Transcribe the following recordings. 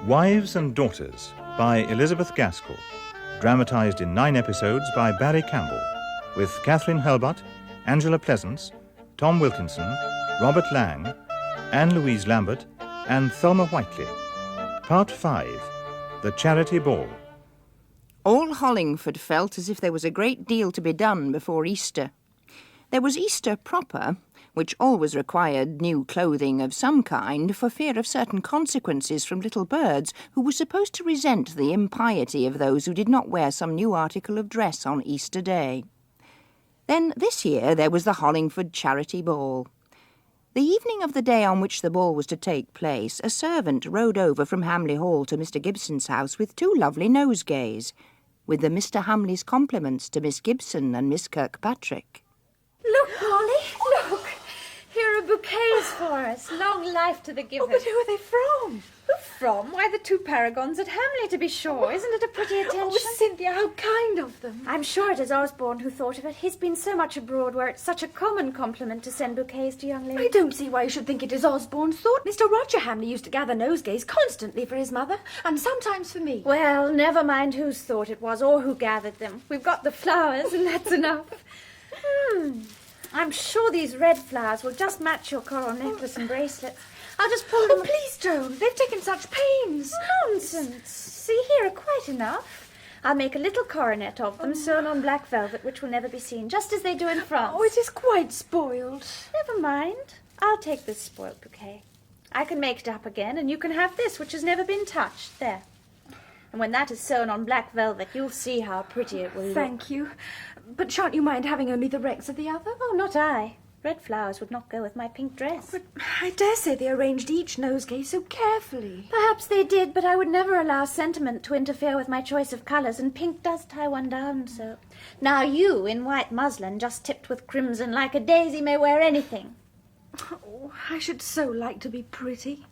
Wives and Daughters by Elizabeth Gaskell, dramatised in 9 episodes by Barry Campbell, with Catherine Helbut, Angela Pleasance, Tom Wilkinson, Robert Lang, Anne-Louise Lambert and Thelma Whiteley. Part 5, The Charity Ball. All Hollingford felt as if there was a great deal to be done before Easter. There was Easter proper, which always required new clothing of some kind for fear of certain consequences from little birds who were supposed to resent the impiety of those who did not wear some new article of dress on Easter Day. Then this year there was the Hollingford Charity Ball. The evening of the day on which the ball was to take place, a servant rode over from Hamley Hall to Mr. Gibson's house with 2 lovely nosegays, with the Mr. Hamley's compliments to Miss Gibson and Miss Kirkpatrick. Look, Molly, look. Here are bouquets for us. Long life to the givers. Oh, but who are they from? Who from? Why, the 2 paragons at Hamley, to be sure. Isn't it a pretty attention? Oh, Cynthia, how kind of them. I'm sure it is Osborne who thought of it. He's been so much abroad where it's such a common compliment to send bouquets to young ladies. I don't see why you should think it is Osborne's thought. Mr. Roger Hamley used to gather nosegays constantly for his mother, and sometimes for me. Well, never mind whose thought it was or who gathered them. We've got the flowers, and that's enough. I'm sure these red flowers will just match your coral necklace and bracelets. I'll just pull them... Oh, please don't. They've taken such pains. Nonsense. See, here are quite enough. I'll make a little coronet of them, sewn on black velvet, which will never be seen, just as they do in France. Oh, it is quite spoiled. Never mind. I'll take this spoilt bouquet. I can make it up again, and you can have this, which has never been touched. There. And when that is sewn on black velvet, you'll see how pretty it will look. Thank you. But shan't you mind having only the wrecks of the other? Oh, not I. Red flowers would not go with my pink dress. But I dare say they arranged each nosegay so carefully. Perhaps they did, but I would never allow sentiment to interfere with my choice of colours, and pink does tie one down so. Now you, in white muslin, just tipped with crimson like a daisy, may wear anything. Oh, I should so like to be pretty.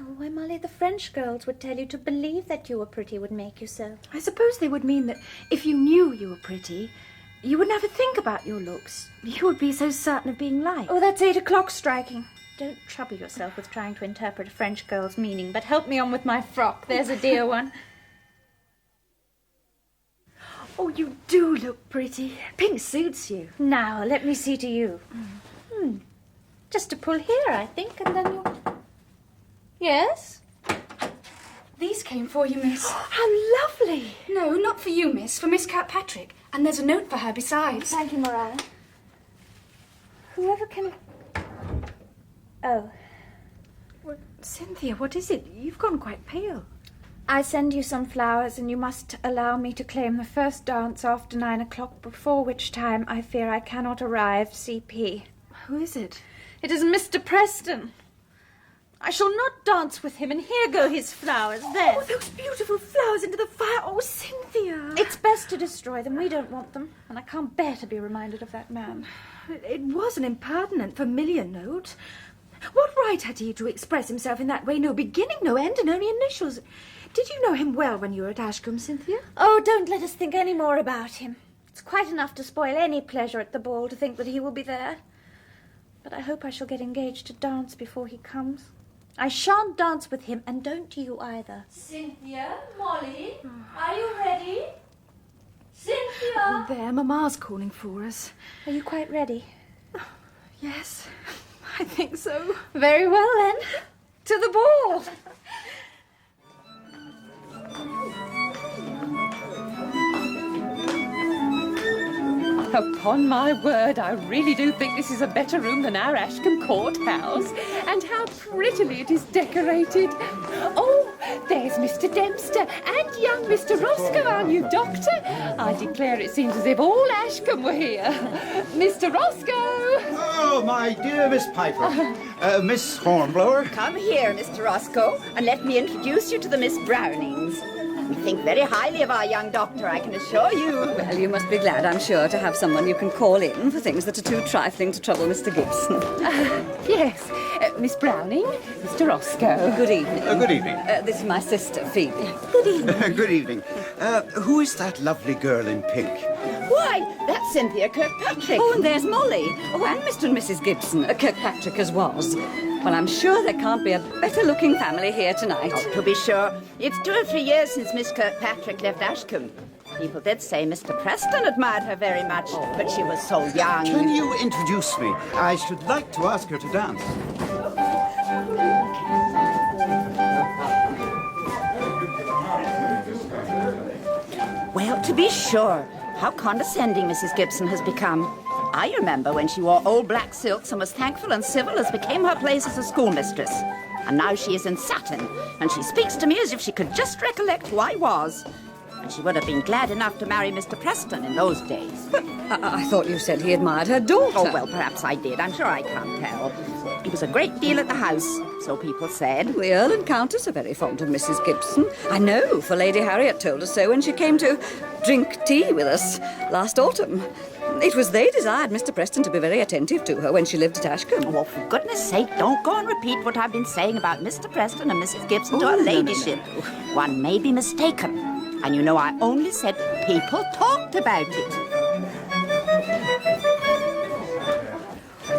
Oh, why, Molly, the French girls would tell you to believe that you were pretty would make you so. I suppose they would mean that if you knew you were pretty, you would never think about your looks. You would be so certain of being liked. Oh, that's 8 o'clock striking. Don't trouble yourself with trying to interpret a French girl's meaning, but help me on with my frock. There's a dear one. Oh, you do look pretty. Pink suits you. Now, let me see to you. Just to pull here, I think, and then you'll... Yes? These came for you, miss. How lovely. No, not for you, miss. For Miss Kirkpatrick. And there's a note for her besides. Thank you, Mariah. Whoever can... Oh. Well, Cynthia, what is it? You've gone quite pale. I send you some flowers, and you must allow me to claim the first dance after 9 o'clock, before which time I fear I cannot arrive, CP. Who is it? It is Mr. Preston. I shall not dance with him, and here go his flowers, there. Oh, those beautiful flowers into the fire. Oh, Cynthia. It's best to destroy them. We don't want them, and I can't bear to be reminded of that man. It was an impertinent, familiar note. What right had he to express himself in that way? No beginning, no end, and only initials. Did you know him well when you were at Ashcombe, Cynthia? Oh, don't let us think any more about him. It's quite enough to spoil any pleasure at the ball to think that he will be there. But I hope I shall get engaged to dance before he comes. I shan't dance with him, and don't you either. Cynthia, Molly, are you ready? Cynthia! Oh, there, Mamma's calling for us. Are you quite ready? Yes, I think so. Very well, then. To the ball! Upon my word, I really do think this is a better room than our Ashcombe courthouse. And how prettily it is decorated. Oh, there's Mr. Dempster and young Mr. Roscoe, our new doctor. I declare it seems as if all Ashcombe were here. Mr. Roscoe! Oh, my dear Miss Piper. Miss Hornblower. Come here, Mr. Roscoe, and let me introduce you to the Miss Brownings. We think very highly of our young doctor, I can assure you. Well, you must be glad, I'm sure, to have someone you can call in for things that are too trifling to trouble Mr. Gibson. Yes, Miss Browning, Mr. Roscoe. Good evening. Good evening. This is my sister, Phoebe. Good evening. Good evening. Who is that lovely girl in pink? Why, that's Cynthia Kirkpatrick. Oh, and there's Molly. Oh, and Mr. and Mrs. Gibson, Kirkpatrick as was. Well, I'm sure there can't be a better-looking family here tonight. Oh, to be sure. It's 2 or 3 years since Miss Kirkpatrick left Ashcombe. People did say Mr. Preston admired her very much, but she was so young. Can you introduce me? I should like to ask her to dance. Well, to be sure. How condescending Mrs. Gibson has become. I remember when she wore old black silks and was thankful and civil as became her place as a schoolmistress. And now she is in satin, and she speaks to me as if she could just recollect who I was. And she would have been glad enough to marry Mr. Preston in those days. But I thought you said he admired her daughter. Oh, well, perhaps I did. I'm sure I can't tell. He was a great deal at the house, so people said. The Earl and Countess are very fond of Mrs. Gibson. I know, for Lady Harriet told us so when she came to drink tea with us last autumn. It was they desired Mr. Preston to be very attentive to her when she lived at Ashcombe. Oh, well, for goodness sake, don't go and repeat what I've been saying about Mr. Preston and Mrs. Gibson to her ladyship. No. One may be mistaken. And you know, I only said people talked about it.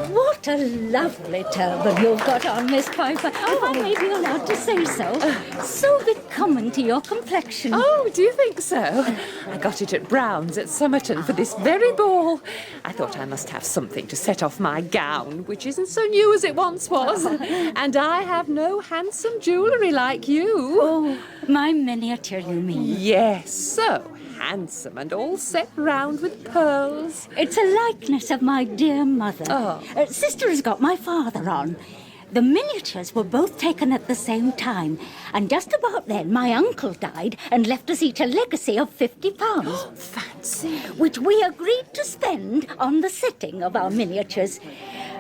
What a lovely turban you've got on, Miss Piper, if I may be allowed to say so. So becoming to your complexion. Oh, do you think so? I got it at Brown's at Somerton for this very ball. I thought I must have something to set off my gown, which isn't so new as it once was. And I have no handsome jewellery like you. Oh, my miniature, you mean? Yes, so handsome and all set round with pearls. It's a likeness of my dear mother. Oh. Sister has got my father on. The miniatures were both taken at the same time, and just about then my uncle died and left us each a legacy of £50. Fancy. Which we agreed to spend on the setting of our miniatures.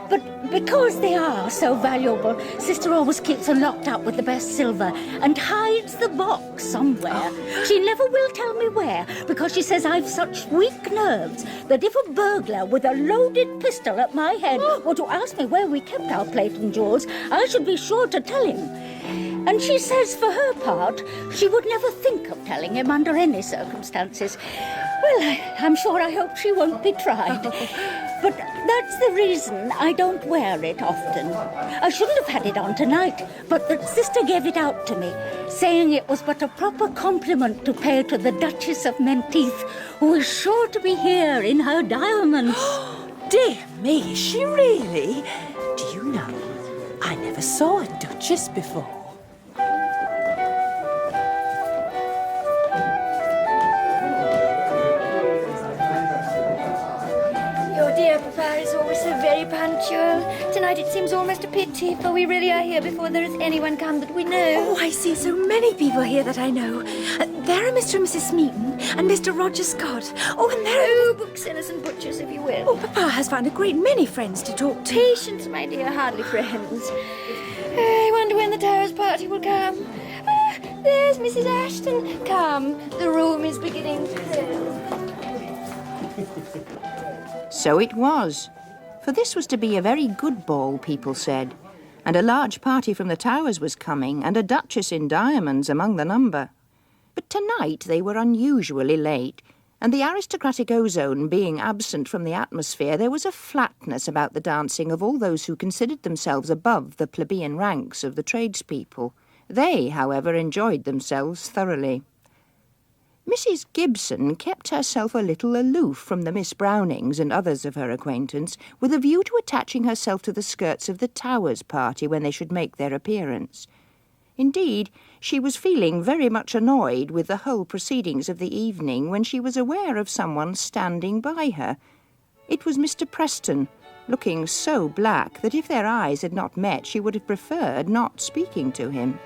But because they are so valuable, Sister always keeps them locked up with the best silver and hides the box somewhere. She never will tell me where, because she says I've such weak nerves that if a burglar with a loaded pistol at my head were to ask me where we kept our plate and jewels, I should be sure to tell him. And she says, for her part, she would never think of telling him under any circumstances. Well, I'm sure I hope she won't be tried. But that's the reason I don't wear it often. I shouldn't have had it on tonight, but the sister gave it out to me, saying it was but a proper compliment to pay to the Duchess of Menteith, who is sure to be here in her diamonds. Dear me, is she really? Do you know, I never saw a duchess before. Dear Papa is always so very punctual. Tonight it seems almost a pity, for we really are here before there is anyone come that we know. Oh, I see so many people here that I know. There are Mr. and Mrs. Smeaton and Mr. Roger Scott. Oh, and there are... Oh, booksellers and butchers, if you will. Oh, Papa has found a great many friends to talk to. Patience, my dear, hardly friends. I wonder when the Towers party will come. Ah, there's Mrs. Ashton. Come, the room is beginning to fill. So it was, for this was to be a very good ball, people said, and a large party from the Towers was coming, and a duchess in diamonds among the number. But tonight they were unusually late, and the aristocratic ozone being absent from the atmosphere, there was a flatness about the dancing of all those who considered themselves above the plebeian ranks of the tradespeople. They, however, enjoyed themselves thoroughly. Mrs. Gibson kept herself a little aloof from the Miss Brownings and others of her acquaintance, with a view to attaching herself to the skirts of the Towers party when they should make their appearance. Indeed, she was feeling very much annoyed with the whole proceedings of the evening when she was aware of someone standing by her. It was Mr. Preston, looking so black that if their eyes had not met she would have preferred not speaking to him.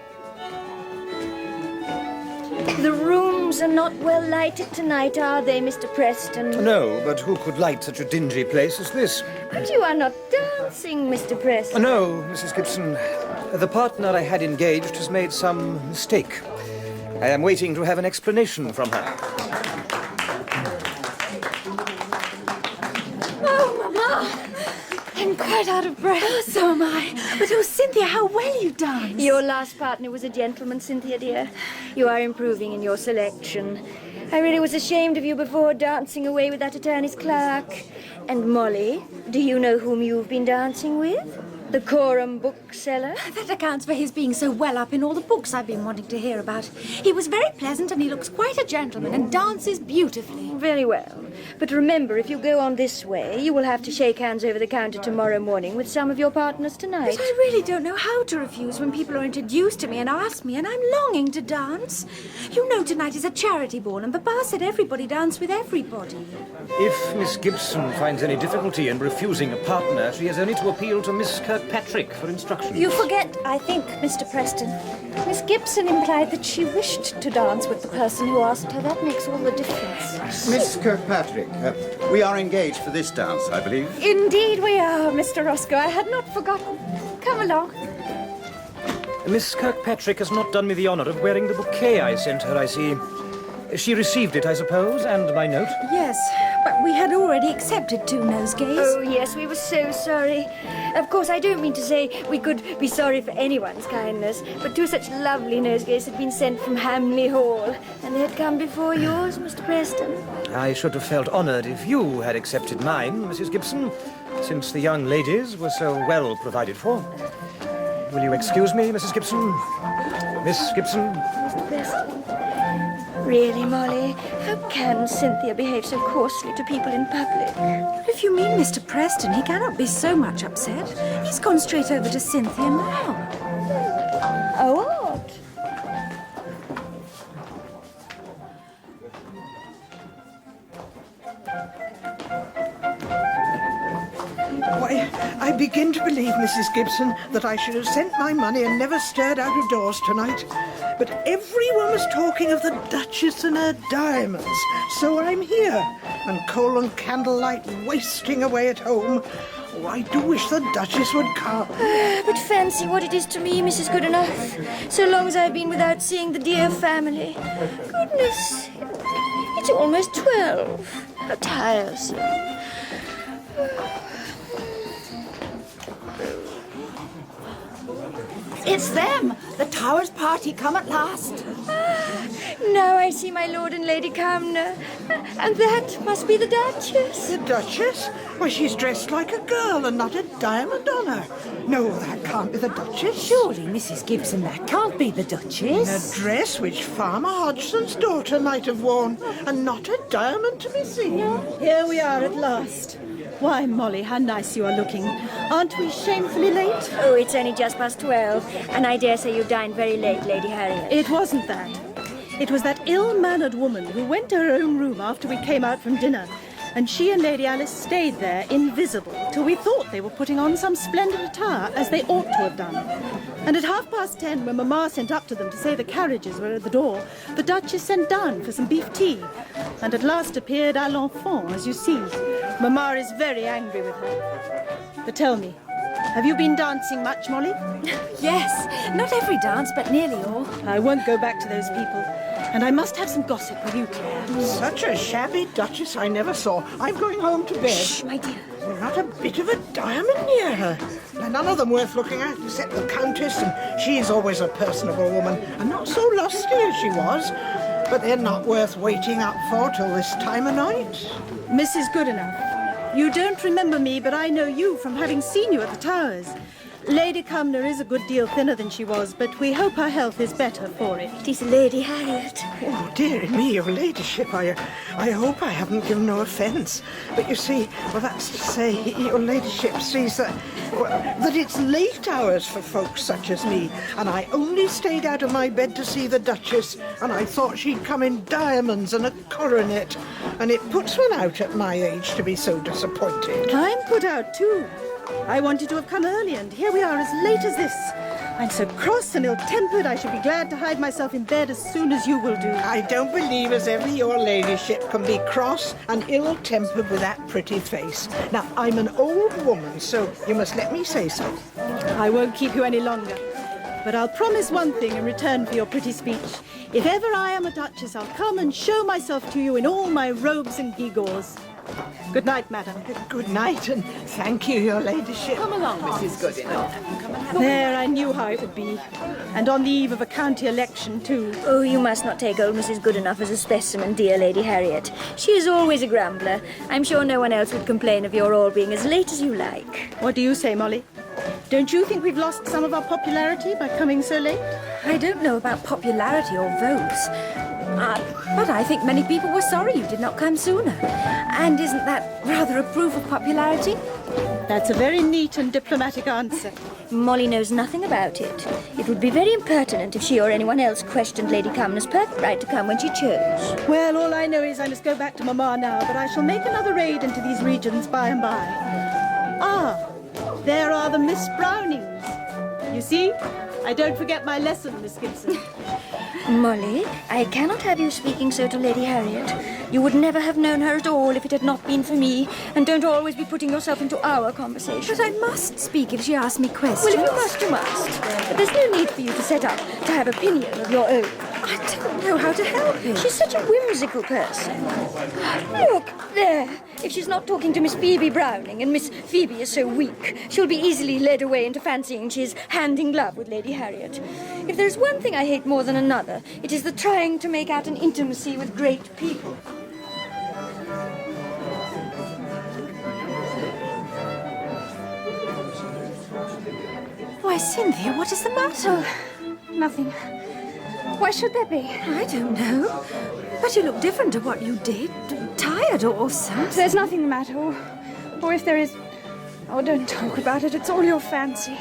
The rooms are not well lighted tonight, are they, Mr. Preston? No, but who could light such a dingy place as this? But you are not dancing, Mr. Preston. No, Mrs. Gibson. The partner I had engaged has made some mistake. I am waiting to have an explanation from her. Oh, Mama! I'm quite out of breath. Oh, so am I. But oh, Cynthia, how well you danced. Your last partner was a gentleman, Cynthia, dear. You are improving in your selection. I really was ashamed of you before, dancing away with that attorney's clerk. And Molly, do you know whom you've been dancing with? The Coram bookseller? That accounts for his being so well up in all the books I've been wanting to hear about. He was very pleasant and he looks quite a gentleman and dances beautifully. Very well. But remember, if you go on this way, you will have to shake hands over the counter tomorrow morning with some of your partners tonight. But I really don't know how to refuse when people are introduced to me and ask me, and I'm longing to dance. You know tonight is a charity ball, and Papa said everybody dance with everybody. If Miss Gibson finds any difficulty in refusing a partner, she has only to appeal to Miss Kirkpatrick for instructions. You forget, I think, Mr. Preston. Miss Gibson implied that she wished to dance with the person who asked her. That makes all the difference. Miss Kirkpatrick, we are engaged for this dance, I believe. Indeed we are, Mr. Roscoe. I had not forgotten. Come along. Miss Kirkpatrick has not done me the honour of wearing the bouquet I sent her, I see. She received it, I suppose, and my note? Yes, but we had already accepted 2 nosegays. Oh, yes, we were so sorry. Of course, I don't mean to say we could be sorry for anyone's kindness, but 2 such lovely nosegays had been sent from Hamley Hall, and they had come before yours, Mr. Preston. I should have felt honoured if you had accepted mine, Mrs. Gibson, since the young ladies were so well provided for. Will you excuse me, Mrs. Gibson? Miss Gibson? Mr. Preston. Really, Molly, how can Cynthia behave so coarsely to people in public? If you mean Mr. Preston, he cannot be so much upset. He's gone straight over to Cynthia now. Oh, odd. Why, I begin to believe, Mrs. Gibson, that I should have sent my money and never stirred out of doors tonight. But everyone was talking of the Duchess and her diamonds, so I'm here, and coal and candlelight wasting away at home. Oh, I do wish the Duchess would come. But fancy what it is to me, Mrs. Goodenough, so long as I've been without seeing the dear family. Goodness, it's almost 12. How tiresome. It's them! The Towers party come at last. Now I see my Lord and Lady Cumnor. And that must be the Duchess. The Duchess? Why, she's dressed like a girl and not a diamond on her. No, that can't be the Duchess. Surely, Mrs. Gibson, that can't be the Duchess. A dress which Farmer Hodgson's daughter might have worn, and not a diamond to be seen. Here we are at last. Why, Molly, how nice you are looking. Aren't we shamefully late? Oh, it's only just past 12, and I dare say you dined very late, Lady Harriet. It wasn't that. It was that ill-mannered woman who went to her own room after we came out from dinner, and she and Lady Alice stayed there, invisible, till we thought they were putting on some splendid attire, as they ought to have done. And at 10:30, when Mamma sent up to them to say the carriages were at the door, the Duchess sent down for some beef tea, and at last appeared à l'enfant, as you see. Mamma is very angry with her. But tell me, have you been dancing much, Molly? Yes, not every dance, but nearly all. I won't go back to those people. And I must have some gossip with you, Claire. Such a shabby Duchess I never saw. I'm going home to bed. Shh, my dear. Not a bit of a diamond near her. And none of them worth looking at, except the Countess, and she's always a personable woman, and not so lusty as she was. But they're not worth waiting up for till this time of night. Mrs. Goodenough, you don't remember me, but I know you from having seen you at the Towers. Lady Cumnor is a good deal thinner than she was, but we hope her health is better for it. It is Lady Harriet. Oh, dear me, your ladyship, I hope I haven't given no offence. But you see, well, that's to say, your ladyship sees that it's late hours for folks such as me, and I only stayed out of my bed to see the Duchess, and I thought she'd come in diamonds and a coronet, and it puts one out at my age to be so disappointed. I'm put out too. I wanted to have come early, and here we are as late as this. I'm so cross and ill-tempered, I should be glad to hide myself in bed as soon as you will do. I don't believe as ever your ladyship can be cross and ill-tempered with that pretty face. Now, I'm an old woman, so you must let me say so. I won't keep you any longer. But I'll promise one thing in return for your pretty speech. If ever I am a duchess, I'll come and show myself to you in all my robes and gewgaws. Good night, madam. Good night, and thank you, your ladyship. Come along, Mrs. Goodenough. There, I knew how it would be. And on the eve of a county election, too. Oh, you must not take old Mrs. Goodenough as a specimen, dear Lady Harriet. She is always a grumbler. I'm sure no one else would complain of your all being as late as you like. What do you say, Molly? Don't you think we've lost some of our popularity by coming so late? I don't know about popularity or votes. But I think many people were sorry you did not come sooner. And isn't that rather a proof of popularity? That's a very neat and diplomatic answer. Molly knows nothing about it. It would be very impertinent if she or anyone else questioned Lady Cumnor's perfect right to come when she chose. Well, all I know is I must go back to Mamma now, but I shall make another raid into these regions by and by. Ah, there are the Miss Brownings. You see, I don't forget my lesson, Miss Gibson. Molly, I cannot have you speaking so to Lady Harriet. You would never have known her at all if it had not been for me. And don't always be putting yourself into our conversation. But I must speak if she asks me questions. Well, if you must, you must. But there's no need for you to set up to have opinion of your own. I don't know how to help it. She's such a whimsical person. Look, there. If she's not talking to Miss Phoebe Browning, and Miss Phoebe is so weak, she'll be easily led away into fancying she's hand in glove with Lady Harriet. If there's one thing I hate more than another, it is the trying to make out an intimacy with great people. Why, Cynthia, what is the matter? Nothing. Why should there be? I don't know. But you look different to what you did. Tired or something. There's nothing the matter. Or if there is... Oh, don't talk about it. It's all your fancy.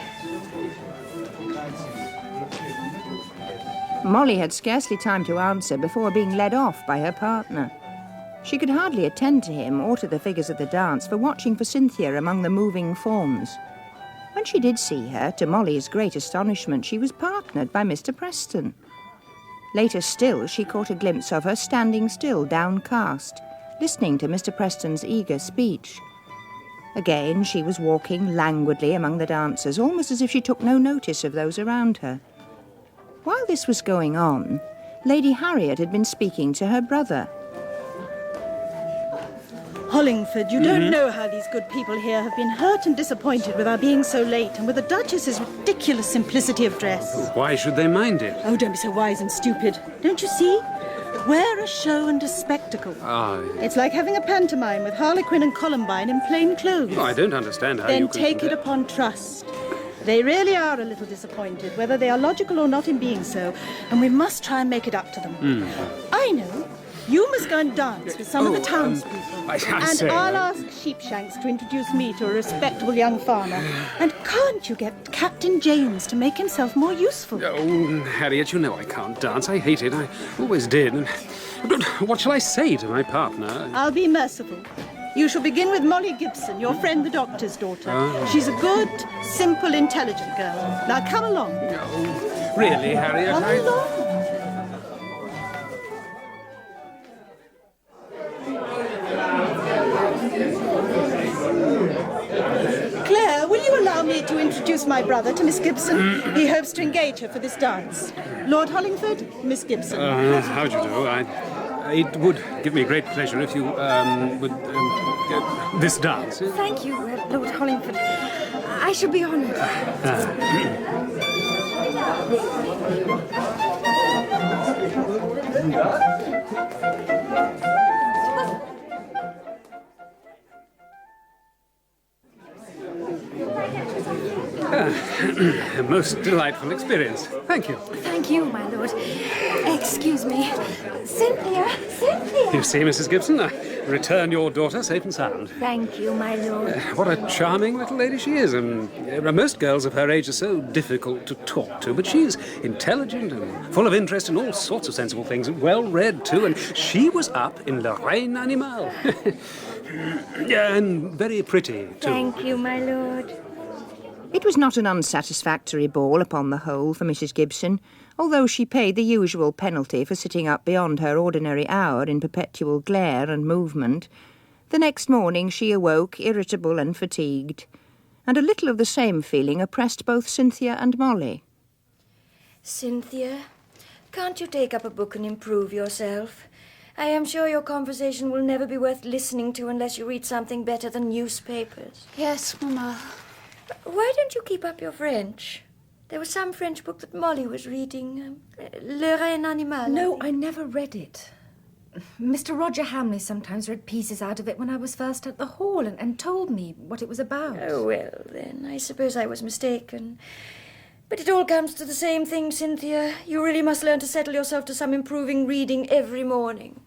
Molly had scarcely time to answer before being led off by her partner. She could hardly attend to him or to the figures of the dance for watching for Cynthia among the moving forms. When she did see her, to Molly's great astonishment, she was partnered by Mr. Preston. Later still, she caught a glimpse of her standing still, downcast, listening to Mr. Preston's eager speech. Again, she was walking languidly among the dancers, almost as if she took no notice of those around her. While this was going on, Lady Harriet had been speaking to her brother. Hollingford, you don't know how these good people here have been hurt and disappointed with our being so late, and with the Duchess's ridiculous simplicity of dress. Why should they mind it? Oh, don't be so wise and stupid. Don't you see? Wear a show and a spectacle. It's like having a pantomime with Harlequin and Columbine in plain clothes. I don't understand how Then you can... take it upon trust. They really are a little disappointed, whether they are logical or not in being so, and we must try and make it up to them. I know. You must go and dance with some of the townspeople. I'll ask Sheepshanks to introduce me to a respectable young farmer. And can't you get Captain James to make himself more useful? Oh, Harriet, you know I can't dance. I hate it. I always did. And what shall I say to my partner? I'll be merciful. You shall begin with Molly Gibson, your friend the doctor's daughter. She's a good, simple, intelligent girl. Now come along. Oh, really, Harriet? Come along. Claire, will you allow me to introduce my brother to Miss Gibson? He hopes to engage her for this dance. Lord Hollingford, Miss Gibson. How do you do? It would give me great pleasure if you would this dance. Thank you, Lord Hollingford. I shall be honoured. A most delightful experience. Thank you. Thank you, my lord. Excuse me. Cynthia! Cynthia! You see, Mrs. Gibson, I return your daughter safe and sound. Thank you, my lord. What a charming little lady she is. Most girls of her age are so difficult to talk to, but she's intelligent and full of interest in all sorts of sensible things, and well-read, too, and she was up in Le Reine Animal. And very pretty, too. Thank you, my lord. It was not an unsatisfactory ball upon the whole for Mrs. Gibson, although she paid the usual penalty for sitting up beyond her ordinary hour in perpetual glare and movement. The next morning she awoke irritable and fatigued, and a little of the same feeling oppressed both Cynthia and Molly. Cynthia, can't you take up a book and improve yourself? I am sure your conversation will never be worth listening to unless you read something better than newspapers. Yes, Mamma. Why don't you keep up your French? There was some French book that Molly was reading. Le Reine Animal. No, I never read it. Mr. Roger Hamley sometimes read pieces out of it when I was first at the hall and told me what it was about. Oh, well, then, I suppose I was mistaken. But it all comes to the same thing, Cynthia. You really must learn to settle yourself to some improving reading every morning.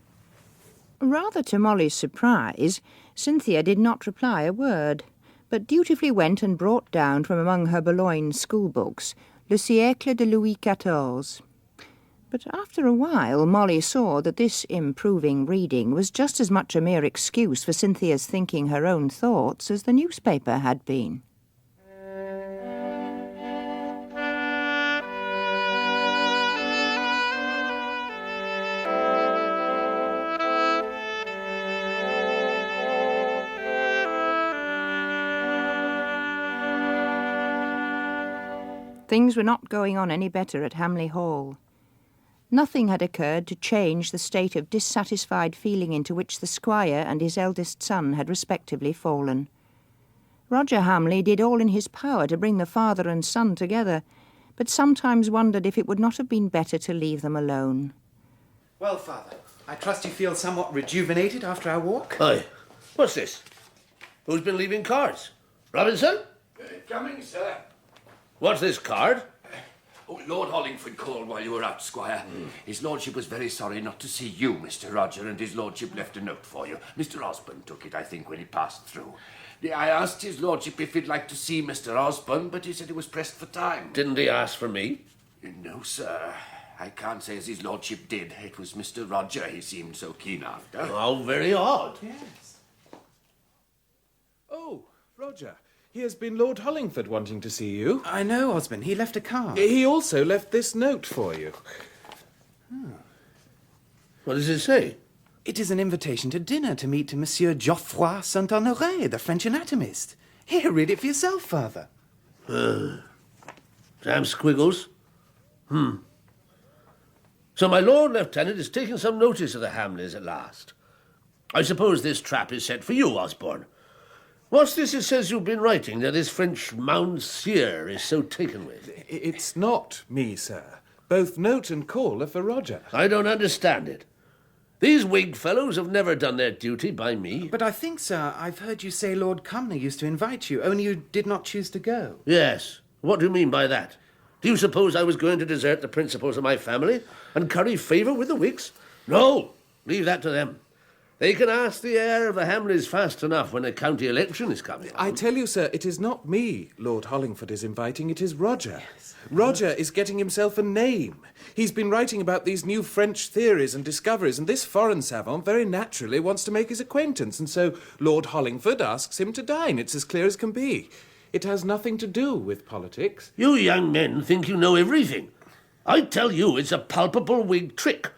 Rather to Molly's surprise, Cynthia did not reply a word, but dutifully went and brought down from among her Boulogne schoolbooks Le Siècle de Louis XIV. But after a while, Molly saw that this improving reading was just as much a mere excuse for Cynthia's thinking her own thoughts as the newspaper had been. Things were not going on any better at Hamley Hall. Nothing had occurred to change the state of dissatisfied feeling into which the squire and his eldest son had respectively fallen. Roger Hamley did all in his power to bring the father and son together, but sometimes wondered if it would not have been better to leave them alone. Well, Father, I trust you feel somewhat rejuvenated after our walk? Aye. What's this? Who's been leaving cards? Robinson? Coming, sir. What's this card? Oh, Lord Hollingford called while you were out, Squire. His lordship was very sorry not to see you, Mr. Roger, and his lordship left a note for you. Mr. Osborne took it, I think, when he passed through. I asked his lordship if he'd like to see Mr. Osborne, but he said he was pressed for time. Didn't he ask for me? No, sir. I can't say as his lordship did. It was Mr. Roger he seemed so keen after. How very odd. Yes. Oh, Roger. Here's been Lord Hollingford wanting to see you. I know, Osborne. He left a card. He also left this note for you. What does it say? It is an invitation to dinner to meet Monsieur Geoffroy Saint-Honoré, the French anatomist. Here, read it for yourself, Father. Damn squiggles. So my Lord Lieutenant is taking some notice of the Hamleys at last. I suppose this trap is set for you, Osborne. What's this it says you've been writing that this French Mounseer is so taken with? It's not me, sir. Both note and call are for Roger. I don't understand it. These Whig fellows have never done their duty by me. But I think, sir, I've heard you say Lord Cumnor used to invite you, only you did not choose to go. Yes. What do you mean by that? Do you suppose I was going to desert the principles of my family and curry favour with the Whigs? No. Leave that to them. They can ask the heir of the Hamleys fast enough when a county election is coming on. I tell you, sir, it is not me Lord Hollingford is inviting, it is Roger. Yes. Roger is getting himself a name. He's been writing about these new French theories and discoveries, and this foreign savant very naturally wants to make his acquaintance, and so Lord Hollingford asks him to dine. It's as clear as can be. It has nothing to do with politics. You young men think you know everything. I tell you it's a palpable Whig trick.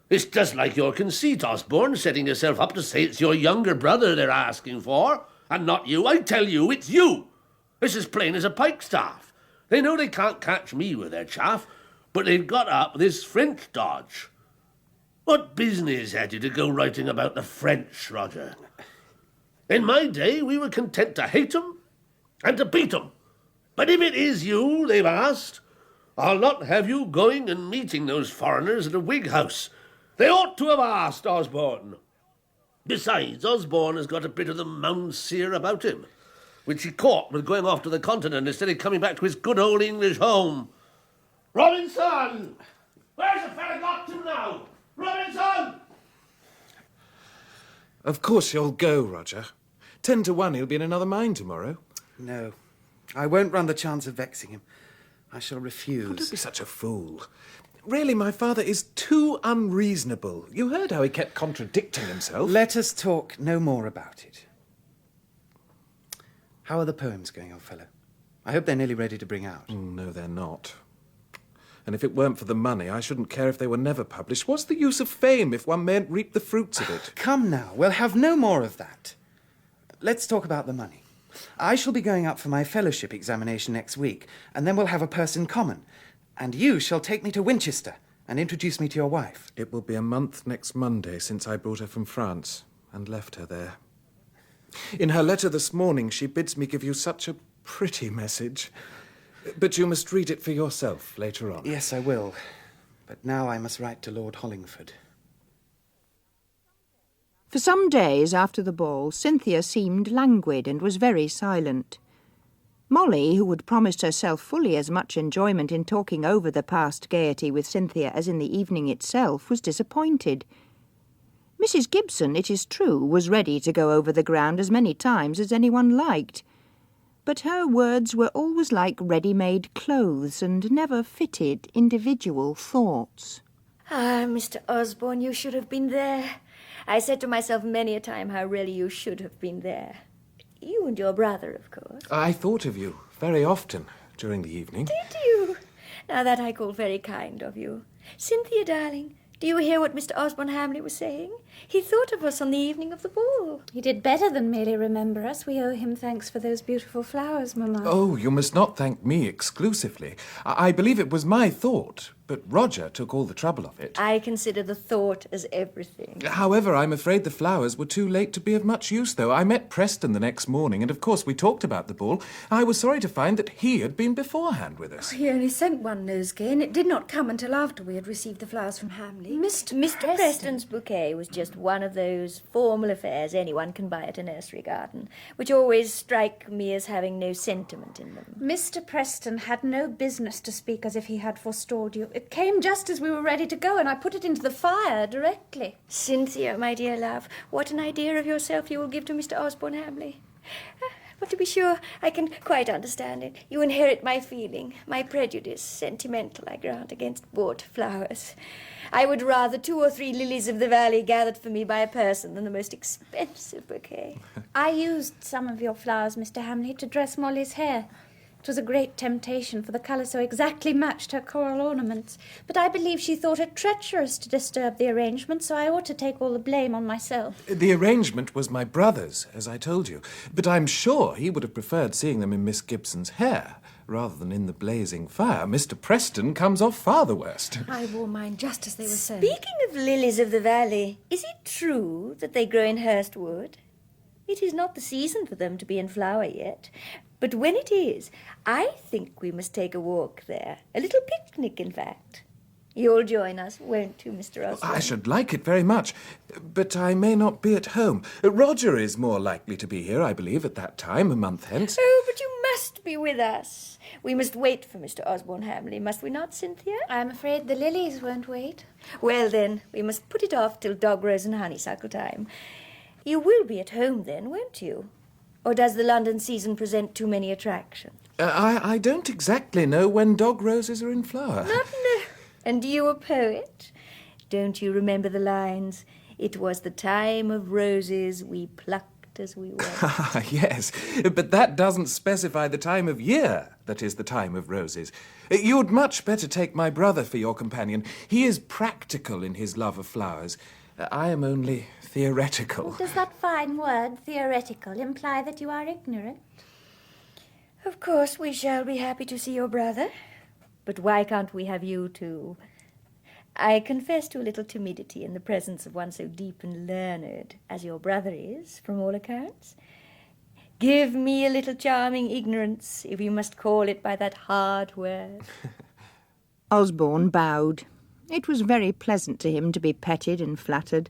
It's just like your conceit, Osborne, setting yourself up to say it's your younger brother they're asking for, and not you. I tell you, it's you. It's as plain as a pikestaff. They know they can't catch me with their chaff, but they've got up this French dodge. What business had you to go writing about the French, Roger? In my day, we were content to hate 'em and to beat 'em. But if it is you they've asked, I'll not have you going and meeting those foreigners at a Whig house. They ought to have asked Osborne. Besides, Osborne has got a bit of the Mounseer about him, which he caught with going off to the continent instead of coming back to his good old English home. Robinson! Where's the fella got to now? Robinson! Of course you'll go, Roger. 10 to 1 he'll be in another mine tomorrow. No, I won't run the chance of vexing him. I shall refuse. Oh, don't be such a fool. Really, my father is too unreasonable. You heard how he kept contradicting himself. Let us talk no more about it. How are the poems going, old fellow? I hope they're nearly ready to bring out. No, they're not. And if it weren't for the money, I shouldn't care if they were never published. What's the use of fame if one mayn't reap the fruits of it? Come now, we'll have no more of that. Let's talk about the money. I shall be going up for my fellowship examination next week, and then we'll have a purse in common. And you shall take me to Winchester and introduce me to your wife. It will be a month next Monday since I brought her from France and left her there. In her letter this morning, she bids me give you such a pretty message. But you must read it for yourself later on. Yes, I will. But now I must write to Lord Hollingford. For some days after the ball, Cynthia seemed languid and was very silent. Molly, who had promised herself fully as much enjoyment in talking over the past gaiety with Cynthia as in the evening itself, was disappointed. Mrs. Gibson, it is true, was ready to go over the ground as many times as anyone liked, but her words were always like ready-made clothes and never fitted individual thoughts. Ah, Mr. Osborne, you should have been there. I said to myself many a time how really you should have been there. You and your brother, of course. I thought of you very often during the evening. Did you? Now that I call very kind of you. Cynthia, darling, do you hear what Mr. Osborne Hamley was saying? He thought of us on the evening of the ball. He did better than merely remember us. We owe him thanks for those beautiful flowers, Mamma. Oh, you must not thank me exclusively. I believe it was my thought, but Roger took all the trouble of it. I consider the thought as everything. However, I'm afraid the flowers were too late to be of much use, though. I met Preston the next morning, and of course we talked about the ball. I was sorry to find that he had been beforehand with us. He only sent one nosegay, and it did not come until after we had received the flowers from Hamley. Mr. Preston's bouquet was just one of those formal affairs anyone can buy at a nursery garden, which always strike me as having no sentiment in them. Mr. Preston had no business to speak as if he had forestalled you. It came just as we were ready to go, and I put it into the fire directly. Cynthia, my dear love, what an idea of yourself you will give to Mr. Osborne Hamley. But to be sure, I can quite understand it. You inherit my feeling, my prejudice, sentimental, I grant, against bought flowers. I would rather 2 or 3 lilies of the valley gathered for me by a person than the most expensive bouquet. I used some of your flowers, Mr. Hamley, to dress Molly's hair. It was a great temptation, for the colour so exactly matched her coral ornaments. But I believe she thought it treacherous to disturb the arrangement, so I ought to take all the blame on myself. The arrangement was my brother's, as I told you, but I'm sure he would have preferred seeing them in Miss Gibson's hair rather than in the blazing fire. Mr. Preston comes off far the worst. I wore mine just as they were sown. Speaking of lilies of the valley, is it true that they grow in Hurstwood? It is not the season for them to be in flower yet, but when it is, I think we must take a walk there. A little picnic, in fact. You'll join us, won't you, Mr. Osborne? I should like it very much, but I may not be at home. Roger is more likely to be here, I believe, at that time, a month hence. Oh, but you must be with us. We must wait for Mr. Osborne Hamley, must we not, Cynthia? I'm afraid the lilies won't wait. Well, then, we must put it off till dog rose and honeysuckle time. You will be at home then, won't you? Or does the London season present too many attractions? I don't exactly know when dog roses are in flower. No. And you a poet? Don't you remember the lines? It was the time of roses we plucked as we went. Yes, but that doesn't specify the time of year that is the time of roses. You'd much better take my brother for your companion. He is practical in his love of flowers. I am only theoretical. Does that fine word, theoretical, imply that you are ignorant? Of course we shall be happy to see your brother. But why can't we have you too? I confess to a little timidity in the presence of one so deep and learned as your brother is, from all accounts. Give me a little charming ignorance, if you must call it by that hard word. Osborne bowed. It was very pleasant to him to be petted and flattered.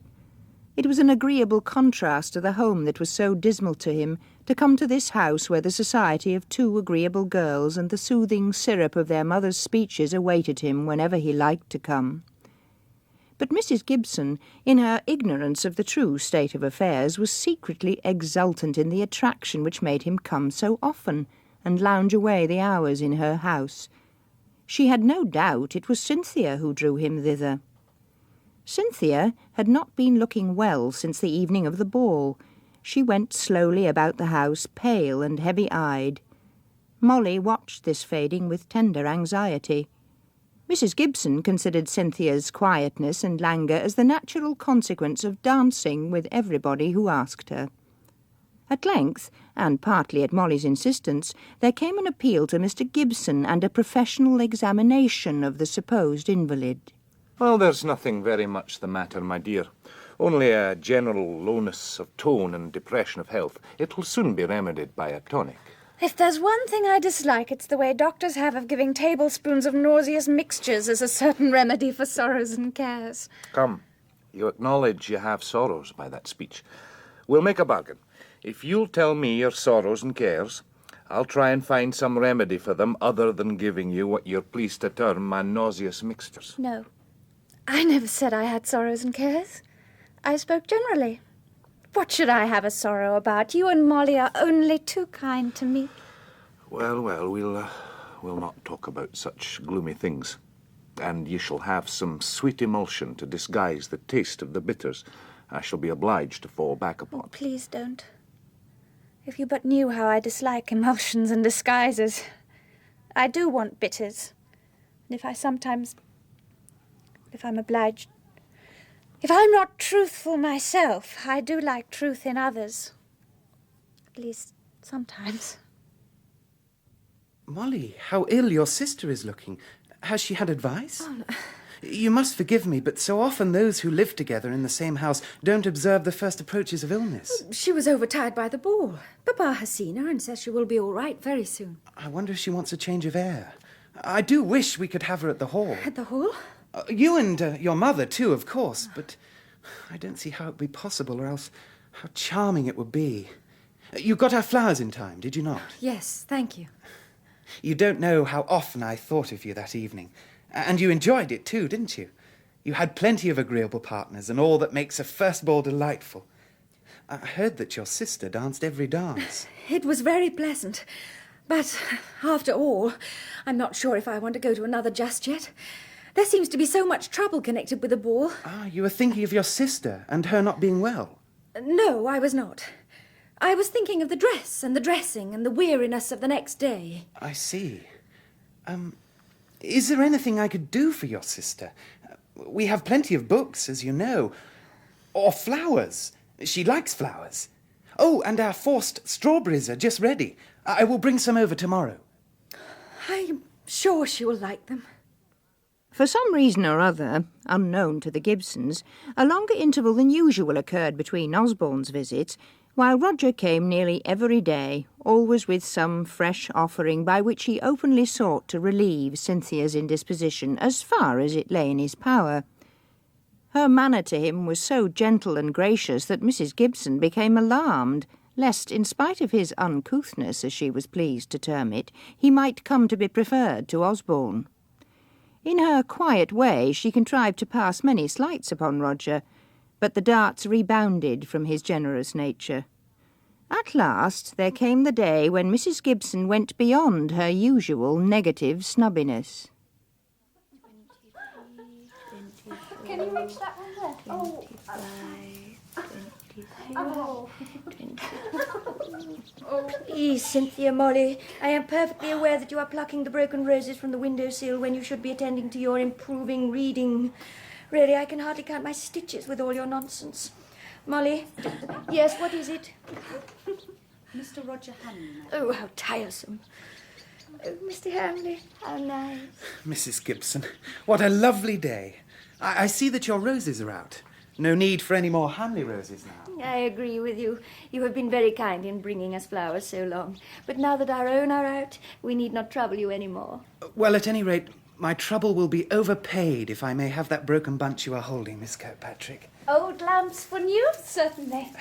It was an agreeable contrast to the home that was so dismal to him, to come to this house where the society of 2 agreeable girls and the soothing syrup of their mother's speeches awaited him whenever he liked to come. But Mrs. Gibson, in her ignorance of the true state of affairs, was secretly exultant in the attraction which made him come so often and lounge away the hours in her house. She had no doubt it was Cynthia who drew him thither. Cynthia had not been looking well since the evening of the ball. She went slowly about the house, pale and heavy-eyed. Molly watched this fading with tender anxiety. Mrs. Gibson considered Cynthia's quietness and languor as the natural consequence of dancing with everybody who asked her. At length, and partly at Molly's insistence, there came an appeal to Mr. Gibson and a professional examination of the supposed invalid. Well, there's nothing very much the matter, my dear. Only a general lowness of tone and depression of health. It will soon be remedied by a tonic. If there's one thing I dislike, it's the way doctors have of giving tablespoons of nauseous mixtures as a certain remedy for sorrows and cares. Come, you acknowledge you have sorrows by that speech. We'll make a bargain. If you'll tell me your sorrows and cares, I'll try and find some remedy for them other than giving you what you're pleased to term my nauseous mixtures. No, I never said I had sorrows and cares. I spoke generally. What should I have a sorrow about? You and Molly are only too kind to me. Well, we'll not talk about such gloomy things. And you shall have some sweet emulsion to disguise the taste of the bitters I shall be obliged to fall back upon. Oh, please don't. If you but knew how I dislike emulsions and disguises. I do want bitters. And if I'm obliged... If I'm not truthful myself, I do like truth in others. At least, sometimes. Molly, how ill your sister is looking. Has she had advice? Oh, no. You must forgive me, but so often those who live together in the same house don't observe the first approaches of illness. She was overtired by the ball. Papa has seen her and says she will be all right very soon. I wonder if she wants a change of air. I do wish we could have her at the Hall. At the Hall? You and your mother, too, of course, but I don't see how it would be possible, or else how charming it would be. You got our flowers in time, did you not? Yes, thank you. You don't know how often I thought of you that evening. And you enjoyed it, too, didn't you? You had plenty of agreeable partners and all that makes a first ball delightful. I heard that your sister danced every dance. It was very pleasant. But, after all, I'm not sure if I want to go to another just yet. There seems to be so much trouble connected with the ball. Ah, you were thinking of your sister and her not being well. No, I was not. I was thinking of the dress and the dressing and the weariness of the next day. I see. Is there anything I could do for your sister? We have plenty of books, as you know. Or flowers. She likes flowers. Oh, and our forced strawberries are just ready. I will bring some over tomorrow. I'm sure she will like them. For some reason or other, unknown to the Gibsons, a longer interval than usual occurred between Osborne's visits, while Roger came nearly every day, always with some fresh offering by which he openly sought to relieve Cynthia's indisposition as far as it lay in his power. Her manner to him was so gentle and gracious that Mrs. Gibson became alarmed, lest, in spite of his uncouthness, as she was pleased to term it, he might come to be preferred to Osborne. In her quiet way she contrived to pass many slights upon Roger, but the darts rebounded from his generous nature. At last there came the day when Mrs. Gibson went beyond her usual negative snubbiness. Can you reach that one there? Oh, 25. Please, Cynthia, Molly, I am perfectly aware that you are plucking the broken roses from the windowsill when you should be attending to your improving reading. Really, I can hardly count my stitches with all your nonsense. Molly? Yes, what is it? Mr. Roger Hamley. Oh, how tiresome. Oh, Mr. Hamley, how nice. Mrs. Gibson, what a lovely day. I see that your roses are out. No need for any more Hamley roses now. I agree with you. You have been very kind in bringing us flowers so long. But now that our own are out, we need not trouble you any more. Well, at any rate, my trouble will be overpaid if I may have that broken bunch you are holding, Miss Kirkpatrick. Old lamps for new, certainly.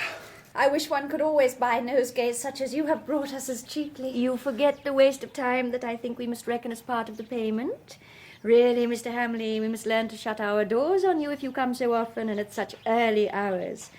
I wish one could always buy nosegays such as you have brought us as cheaply. You forget the waste of time that I think we must reckon as part of the payment. Really, Mr. Hamley, we must learn to shut our doors on you if you come so often and at such early hours.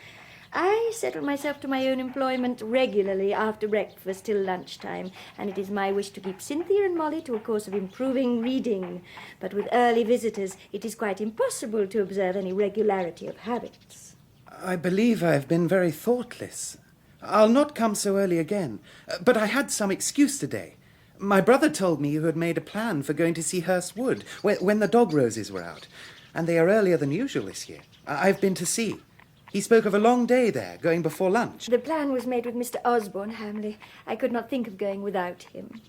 I settle myself to my own employment regularly after breakfast till lunchtime, and it is my wish to keep Cynthia and Molly to a course of improving reading. But with early visitors, it is quite impossible to observe any regularity of habits. I believe I have been very thoughtless. I'll not come so early again, but I had some excuse today. My brother told me you had made a plan for going to see Hurst Wood when the dog roses were out, and they are earlier than usual this year. I've been to see. He spoke of a long day there, going before lunch. The plan was made with Mr. Osborne, Hamley. I could not think of going without him.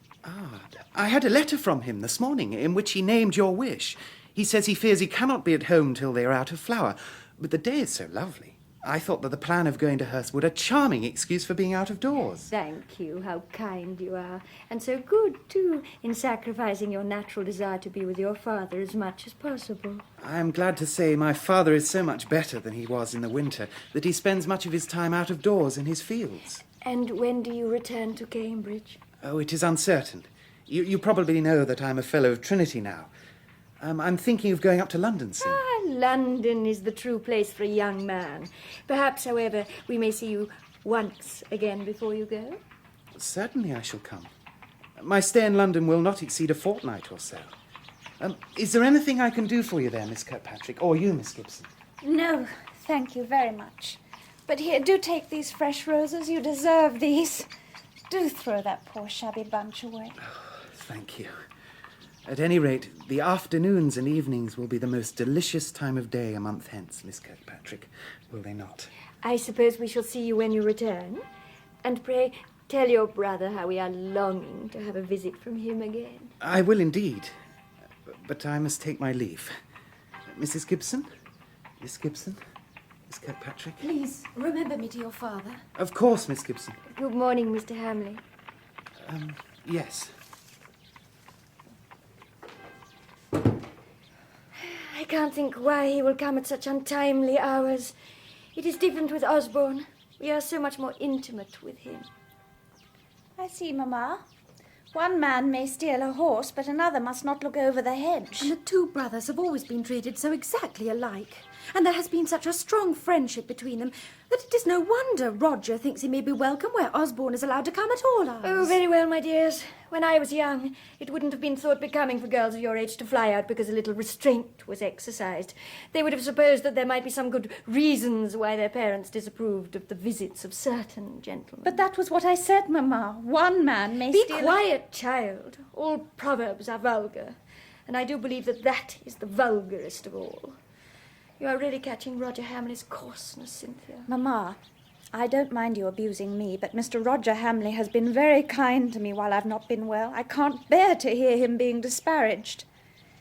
I had a letter from him this morning in which he named your wish. He says he fears he cannot be at home till they are out of flower, but the day is so lovely. I thought that the plan of going to Hurstwood a charming excuse for being out of doors. Thank you. How kind you are. And so good, too, in sacrificing your natural desire to be with your father as much as possible. I am glad to say my father is so much better than he was in the winter that he spends much of his time out of doors in his fields. And when do you return to Cambridge? Oh, it is uncertain. You probably know that I'm a fellow of Trinity now. I'm thinking of going up to London soon. London is the true place for a young man. Perhaps, however, we may see you once again before you go. Certainly I shall come. My stay in London will not exceed a fortnight or so. Is there anything I can do for you there, Miss Kirkpatrick, or you, Miss Gibson? No, thank you very much. But here, do take these fresh roses. You deserve these. Do throw that poor shabby bunch away. Thank you. At any rate, the afternoons and evenings will be the most delicious time of day a month hence, Miss Kirkpatrick, will they not? I suppose we shall see you when you return. And pray, tell your brother how we are longing to have a visit from him again. I will indeed, but I must take my leave. Mrs. Gibson? Miss Gibson? Miss Kirkpatrick? Please, remember me to your father. Of course, Miss Gibson. Good morning, Mr. Hamley. Yes. I can't think why he will come at such untimely hours. It is different with Osborne. We are so much more intimate with him. I see, Mamma. One man may steal a horse, but another must not look over the hedge. And the two brothers have always been treated so exactly alike. And there has been such a strong friendship between them that it is no wonder Roger thinks he may be welcome where Osborne is allowed to come at all hours. Oh, very well, my dears. When I was young, it wouldn't have been thought becoming for girls of your age to fly out because a little restraint was exercised. They would have supposed that there might be some good reasons why their parents disapproved of the visits of certain gentlemen. But that was what I said, Mamma. One man may Be steal... quiet, child. All proverbs are vulgar. And I do believe that that is the vulgarest of all. You are really catching Roger Hamley's coarseness, Cynthia. Mamma, I don't mind you abusing me, but Mr. Roger Hamley has been very kind to me while I've not been well. I can't bear to hear him being disparaged.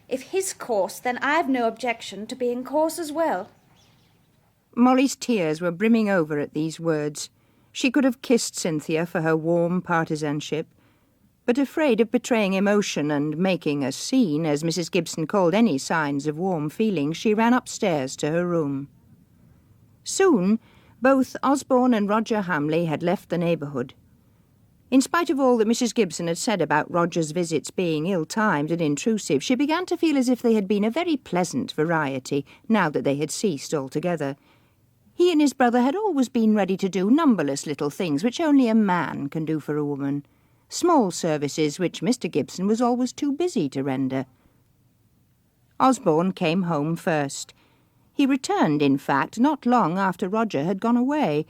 If he's coarse, then I've no objection to being coarse as well. Molly's tears were brimming over at these words. She could have kissed Cynthia for her warm partisanship, but afraid of betraying emotion and making a scene, as Mrs. Gibson called any signs of warm feeling, she ran upstairs to her room. Soon, both Osborne and Roger Hamley had left the neighbourhood. In spite of all that Mrs. Gibson had said about Roger's visits being ill-timed and intrusive, she began to feel as if they had been a very pleasant variety, now that they had ceased altogether. He and his brother had always been ready to do numberless little things which only a man can do for a woman. Small services which Mr. Gibson was always too busy to render. Osborne came home first. He returned, in fact, not long after Roger had gone away,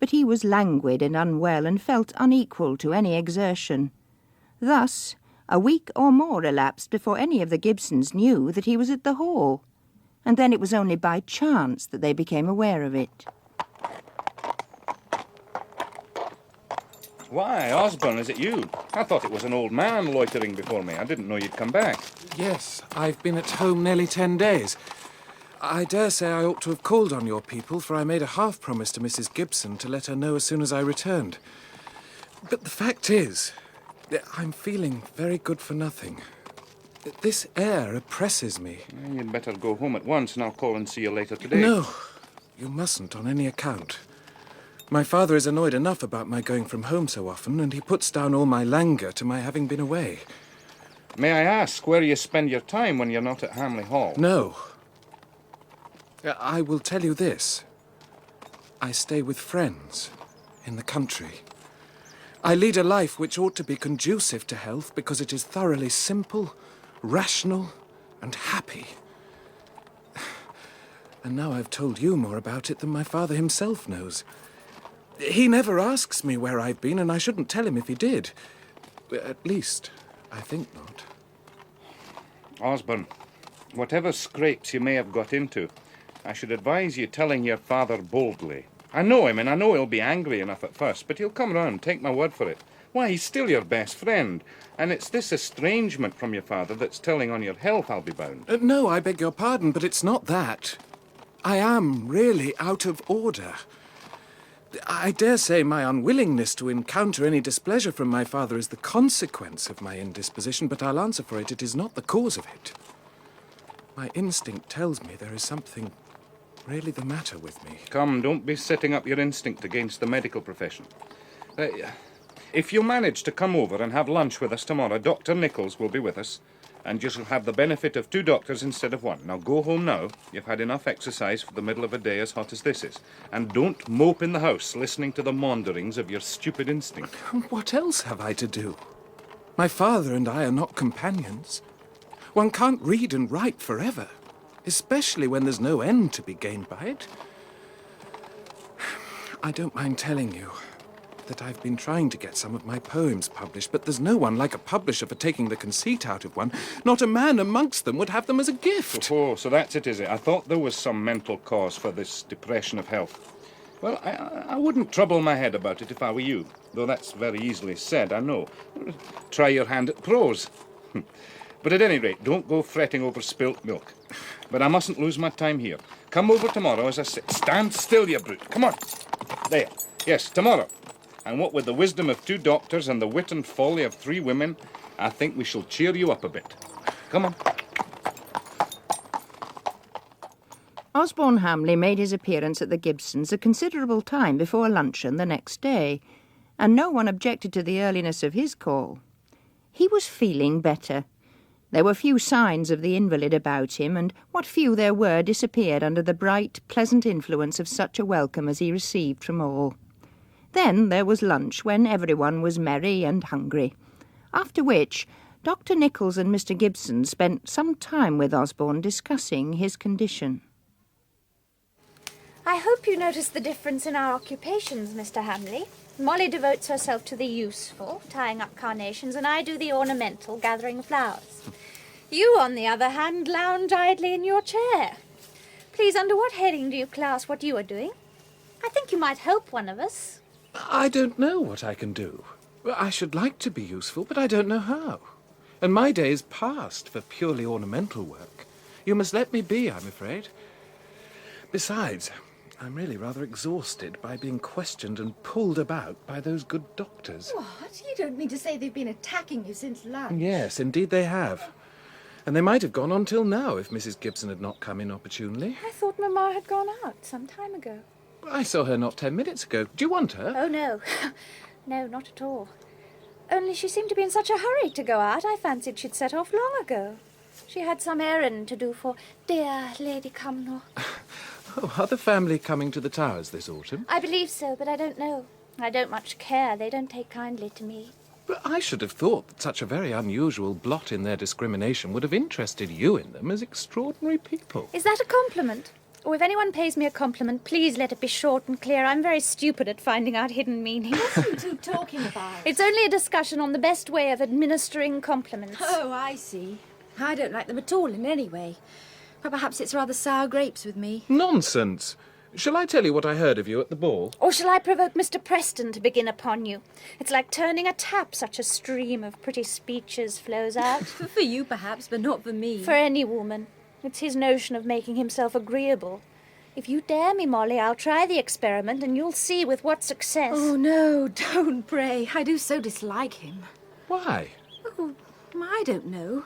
but he was languid and unwell and felt unequal to any exertion. Thus, a week or more elapsed before any of the Gibsons knew that he was at the Hall, and then it was only by chance that they became aware of it. Why, Osborne, is it you? I thought it was an old man loitering before me. I didn't know you'd come back. Yes, I've been at home nearly 10 days. I dare say I ought to have called on your people, for I made a half-promise to Mrs. Gibson to let her know as soon as I returned. But the fact is, I'm feeling very good for nothing. This air oppresses me. You'd better go home at once, and I'll call and see you later today. No, you mustn't on any account. My father is annoyed enough about my going from home so often, and he puts down all my languor to my having been away. May I ask where you spend your time when you're not at Hamley Hall? No. I will tell you this. I stay with friends in the country. I lead a life which ought to be conducive to health because it is thoroughly simple, rational, and happy. And now I've told you more about it than my father himself knows. He never asks me where I've been, and I shouldn't tell him if he did. At least, I think not. Osborne, whatever scrapes you may have got into, I should advise you telling your father boldly. I know him, and I know he'll be angry enough at first, but he'll come round, take my word for it. Why, he's still your best friend, and it's this estrangement from your father that's telling on your health, I'll be bound. No, I beg your pardon, but it's not that. I am really out of order. I dare say my unwillingness to encounter any displeasure from my father is the consequence of my indisposition, but I'll answer for it, it is not the cause of it. My instinct tells me there is something really the matter with me. Come, don't be setting up your instinct against the medical profession. If you manage to come over and have lunch with us tomorrow, Dr. Nichols will be with us, and you shall have the benefit of 2 doctors instead of 1. Now go home now. You've had enough exercise for the middle of a day as hot as this is. And don't mope in the house listening to the maunderings of your stupid instinct. What else have I to do? My father and I are not companions. One can't read and write forever, especially when there's no end to be gained by it. I don't mind telling you that I've been trying to get some of my poems published, but there's no one like a publisher for taking the conceit out of one. Not a man amongst them would have them as a gift. Oh, so that's it, is it? I thought there was some mental cause for this depression of health. Well, I wouldn't trouble my head about it if I were you, though that's very easily said, I know. Try your hand at prose. But at any rate, don't go fretting over spilt milk. But I mustn't lose my time here. Come over tomorrow, as I said. Stand still, you brute. Come on. There. Yes, tomorrow. And what with the wisdom of 2 doctors and the wit and folly of 3 women, I think we shall cheer you up a bit. Come on. Osborne Hamley made his appearance at the Gibsons a considerable time before luncheon the next day, and no one objected to the earliness of his call. He was feeling better. There were few signs of the invalid about him, and what few there were disappeared under the bright, pleasant influence of such a welcome as he received from all. Then there was lunch, when everyone was merry and hungry, after which Dr. Nichols and Mr. Gibson spent some time with Osborne discussing his condition. I hope you noticed the difference in our occupations, Mr. Hamley. Molly devotes herself to the useful, tying up carnations, and I do the ornamental, gathering flowers. You, on the other hand, lounge idly in your chair. Please, under what heading do you class what you are doing? I think you might help one of us. I don't know what I can do. I should like to be useful, but I don't know how. And my day is past for purely ornamental work. You must let me be, I'm afraid. Besides, I'm really rather exhausted by being questioned and pulled about by those good doctors. What? You don't mean to say they've been attacking you since lunch? Yes, indeed they have. And they might have gone on till now if Mrs. Gibson had not come in opportunely. I thought Mamma had gone out some time ago. I saw her not 10 minutes ago. Do you want her? Oh, no. No, not at all. Only she seemed to be in such a hurry to go out, I fancied she'd set off long ago. She had some errand to do for dear Lady Cumnor. Oh, are the family coming to the Towers this autumn? I believe so, but I don't know. I don't much care. They don't take kindly to me. But I should have thought that such a very unusual blot in their discrimination would have interested you in them as extraordinary people. Is that a compliment? Or if anyone pays me a compliment, please let it be short and clear. I'm very stupid at finding out hidden meanings. What are you two talking about? It's only a discussion on the best way of administering compliments. Oh, I see. I don't like them at all in any way. But perhaps it's rather sour grapes with me. Nonsense! Shall I tell you what I heard of you at the ball? Or shall I provoke Mr. Preston to begin upon you? It's like turning a tap, such a stream of pretty speeches flows out. For you, perhaps, but not for me. For any woman. It's his notion of making himself agreeable. If you dare me, Molly, I'll try the experiment, and you'll see with what success. Oh, no, don't, pray. I do so dislike him. Why? Oh, I don't know.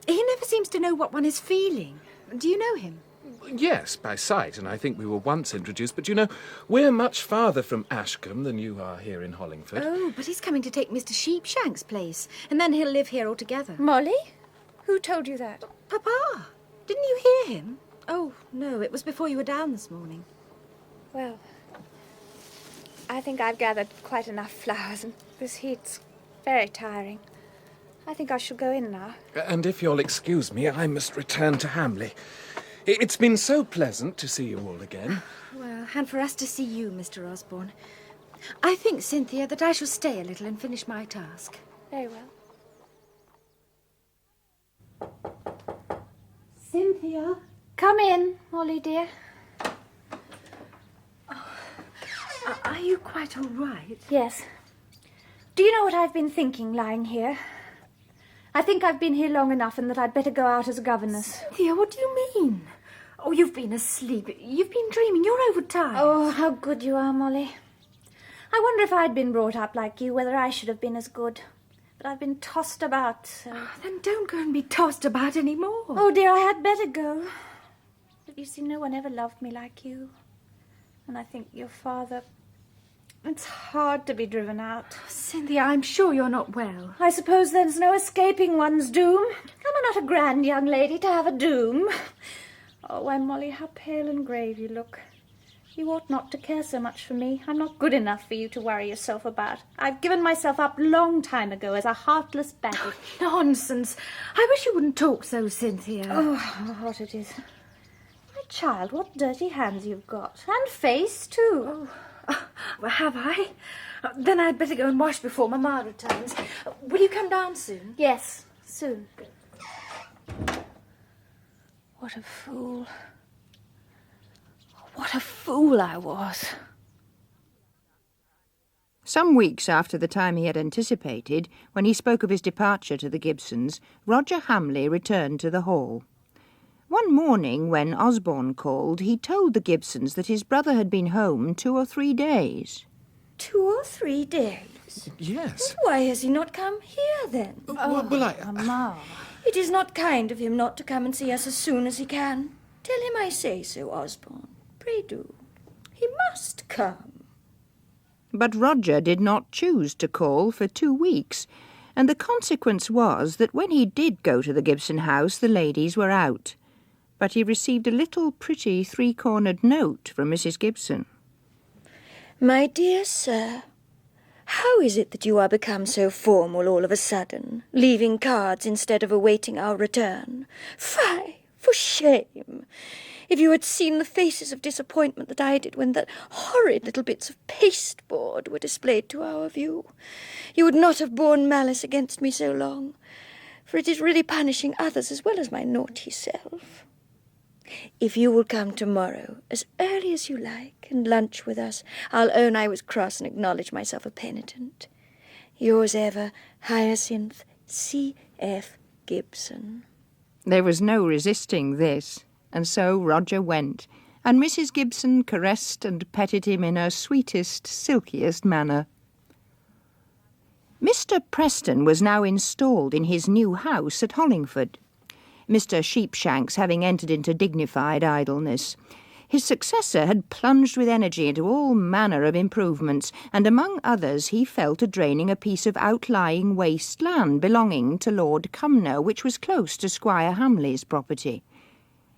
He never seems to know what one is feeling. Do you know him? Yes, by sight, and I think we were once introduced, but you know, we're much farther from Ashcombe than you are here in Hollingford. Oh, but he's coming to take Mr. Sheepshank's place, and then he'll live here altogether. Molly? Who told you that? Papa. Didn't you hear him? Oh, no, it was before you were down this morning. Well, I think I've gathered quite enough flowers, and this heat's very tiring. I think I shall go in now. And if you'll excuse me, I must return to Hamley. It's been so pleasant to see you all again. Well, and for us to see you, Mr. Osborne. I think, Cynthia, that I shall stay a little and finish my task. Very well. Cynthia, Come in, Molly dear. Are you quite all right? Yes. Do you know what I've been thinking lying here? I think I've been here long enough and that I'd better go out as a governess. Cynthia, what do you mean? Oh, you've been asleep. You've been dreaming. You're overtired. Oh, how good you are, Molly. I wonder if I'd been brought up like you, whether I should have been as good. But I've been tossed about, so... Then don't go and be tossed about any more. Oh, dear, I had better go. But you see, no one ever loved me like you. And I think your father... It's hard to be driven out. Cynthia, I'm sure you're not well. I suppose there's no escaping one's doom. Am I not a grand young lady to have a doom? Oh, why, Molly, how pale and grave you look. You ought not to care so much for me. I'm not good enough for you to worry yourself about. I've given myself up long time ago as a heartless baggage. Nonsense. I wish you wouldn't talk so, Cynthia. Oh, how hot it is. My child, what dirty hands you've got. And face, too. Well, have I? Then I'd better go and wash before Mamma returns. Will you come down soon? Yes, soon. What a fool. What a fool I was. Some weeks after the time he had anticipated, when he spoke of his departure to the Gibsons, Roger Hamley returned to the Hall. One morning, when Osborne called, he told the Gibsons that his brother had been home 2 or 3 days. 2 or 3 days? Yes. Why has he not come here, then? Mamma. It is not kind of him not to come and see us as soon as he can. Tell him I say so, Osborne. Pray do. He must come. But Roger did not choose to call for 2 weeks, and the consequence was that when he did go to the Gibson house, the ladies were out. But he received a little pretty 3-cornered note from Mrs. Gibson. My dear sir, how is it that you are become so formal all of a sudden, leaving cards instead of awaiting our return? Fie, for shame! If you had seen the faces of disappointment that I did when the horrid little bits of pasteboard were displayed to our view, you would not have borne malice against me so long, for it is really punishing others as well as my naughty self. If you will come tomorrow, as early as you like, and lunch with us, I'll own I was cross and acknowledge myself a penitent. Yours ever, Hyacinth C.F. Gibson. There was no resisting this, and so Roger went, and Mrs. Gibson caressed and petted him in her sweetest, silkiest manner. Mr. Preston was now installed in his new house at Hollingford, Mr. Sheepshanks having entered into dignified idleness. His successor had plunged with energy into all manner of improvements, and among others he fell to draining a piece of outlying waste land belonging to Lord Cumnor, which was close to Squire Hamley's property.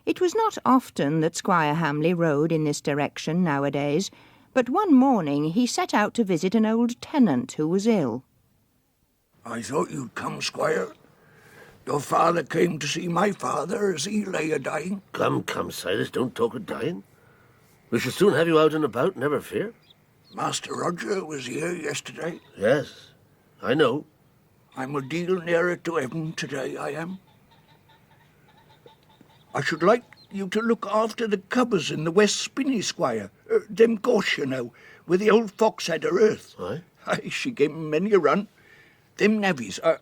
It was not often that Squire Hamley rode in this direction nowadays, but one morning he set out to visit an old tenant who was ill. I thought you'd come, Squire. Your father came to see my father as he lay a-dying. Come, Silas, don't talk of dying. We shall soon have you out and about, never fear. Master Roger was here yesterday. Yes, I know. I'm a deal nearer to heaven today, I am. I should like you to look after the covers in the West Spinney, Squire. Them gorse, you know, where the old fox had her earth. Aye? Aye, she gave 'em many a run. Them navvies, I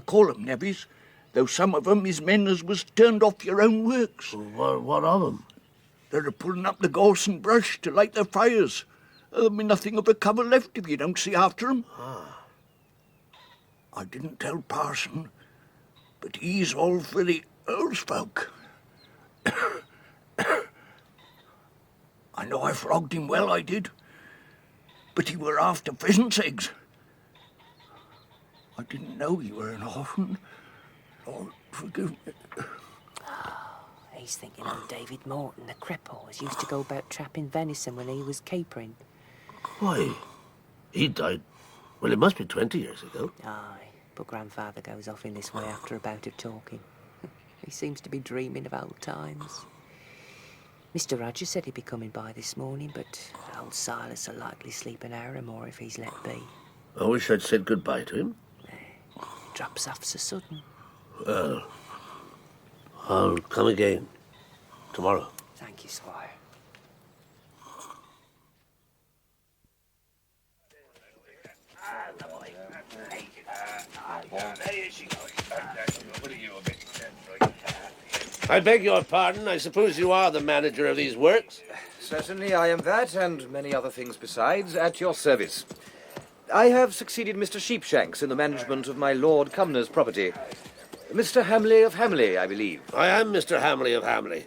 call 'em navvies, though some of 'em is men as was turned off your own works. What of 'em? They're a-pulling up the gorse and brush to light their fires. There'll be nothing of a cover left if you don't see after 'em. I didn't tell Parson, but he's all for the Earl's folk. I know I frogged him well, I did, but he were after pheasant's eggs. I didn't know you were an orphan. Lord, forgive me. He's thinking of David Morton, the cripple, as used to go about trapping venison when he was capering. Why, he died, well, it must be 20 years ago. Aye, but grandfather goes off in this way after a bout of talking. He seems to be dreaming of old times. Mr. Roger said he'd be coming by this morning, but old Silas will likely sleep an hour or more if he's let be. I wish I'd said goodbye to him. Drops off so sudden. Well, I'll come again. Tomorrow. Thank you, Squire. I beg your pardon. I suppose you are the manager of these works? Certainly I am that, and many other things besides, at your service. I have succeeded Mr. Sheepshanks in the management of my Lord Cumnor's property. Mr. Hamley of Hamley, I believe. I am Mr. Hamley of Hamley.